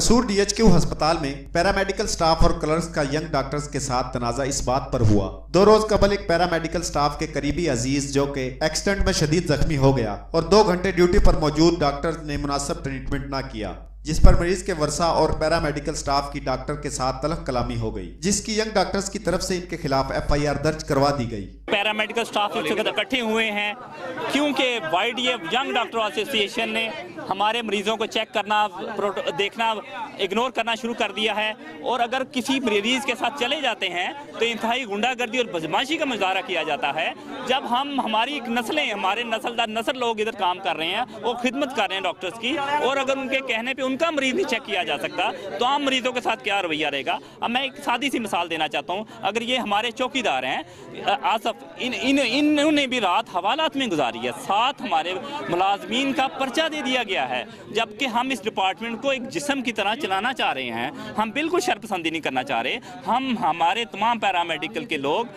कसूर डीएचक्यू अस्पताल में पैरामेडिकल स्टाफ और क्लर्क्स का यंग डॉक्टर्स के साथ तनाजा इस बात पर हुआ। 2 रोज कबल एक पैरामेडिकल स्टाफ के करीबी अजीज जो के एक्सीडेंट में शदीद जख्मी हो गया और 2 घंटे ड्यूटी पर मौजूद डॉक्टर्स ने मुनासिब ट्रीटमेंट न किया, जिस पर मरीज के वर्षा और पैरामेडिकल स्टाफ की डॉक्टर के साथ तलख कलामी हो गई, जिसकी यंग डॉक्टर्स की तरफ से इनके खिलाफ FIR दर्ज करवा दी गई। पैरामेडिकल स्टाफ इकट्ठे हुए हैं क्योंकि YDF यंग डॉक्टर एसोसिएशन ने हमारे मरीजों को चेक करना, देखना, इग्नोर करना शुरू कर दिया है और अगर किसी मरीज के साथ चले जाते हैं तो इंतहाई गुंडागर्दी और बदमाशी का मुजाहरा किया जाता है। जब हमारी नस्लें, हमारे नस्लदार नस्ल लोग इधर काम कर रहे हैं, वो खिदमत कर रहे हैं डॉक्टर्स की, और अगर उनके कहने पर उनका मरीज नहीं चेक किया जा सकता तो आम मरीजों के साथ क्या रवैया रहेगा। अब मैं एक सादी सी मिसाल देना चाहता हूँ। अगर ये हमारे चौकीदार हैं आसफ, इन्होंने भी रात हवालात में गुजारी है, 7 हमारे मुलाजमीन का पर्चा दे दिया गया है, जबकि हम इस डिपार्टमेंट को एक जिस्म की तरह चलाना चाह रहे हैं। हम बिल्कुल शर्पसंदी नहीं करना चाह रहे, हम हमारे तमाम पैरामेडिकल के लोग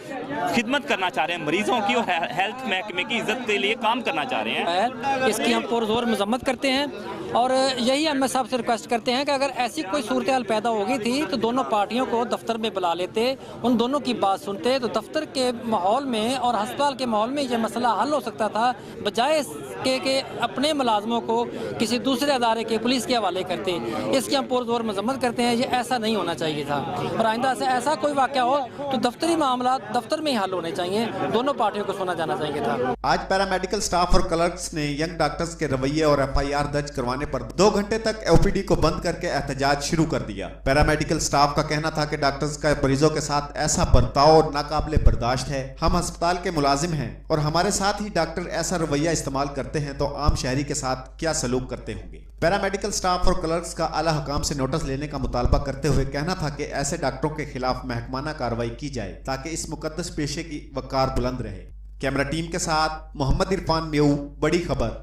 खिदमत करना चाह रहे हैं, मरीजों की और हेल्थ महकमे की इज्जत के लिए काम करना चाह रहे हैं। इसकी हम पुरजोर मजम्मत करते हैं और यही हम साहब से रिक्वेस्ट करते हैं कि अगर ऐसी कोई सूरत हाल पैदा हो गई थी तो दोनों पार्टियों को दफ्तर में बुला लेते, उन दोनों की बात सुनते तो दफ्तर के माहौल में और अस्पताल के माहौल में ये मसला हल हो सकता था, बजाय के अपने मुलाजमों को किसी दूसरे अदारे के पुलिस के हवाले करते। इसकी हम पुरजोर मजम्मत करते हैं। ये ऐसा नहीं होना चाहिए था और आइंदा से ऐसा कोई वाक़या हो तो दफ्तरी मामला दफ्तर में ही हल होने चाहिए, दोनों पार्टियों को सुना जाना चाहिए था। आज पैरामेडिकल स्टाफ और क्लर्क्स ने यंग डॉक्टर्स के रवैये और FIR दर्ज करवाने पर 2 घंटे तक OPD को बंद करके एहतजाज शुरू कर दिया। पैरामेडिकल स्टाफ का कहना था कि डॉक्टर्स का मरीजों के साथ ऐसा बर्ताव नाकाबिले बर्दाश्त है। हम अस्पताल के मुलाजिम हैं और हमारे साथ ही डॉक्टर ऐसा रवैया इस्तेमाल करते हैं तो आम शहरी के साथ क्या सलूक करते होंगे। पैरामेडिकल स्टाफ और क्लर्क्स का आला हुकाम से नोटिस लेने का मुतालबा करते हुए कहना था कि ऐसे डॉक्टरों के खिलाफ महकमाना कार्रवाई की जाए ताकि इस मुकद्दस पेशे की वकार बुलंद रहे। कैमरा टीम के साथ मोहम्मद इरफान मेऊ, बड़ी खबर।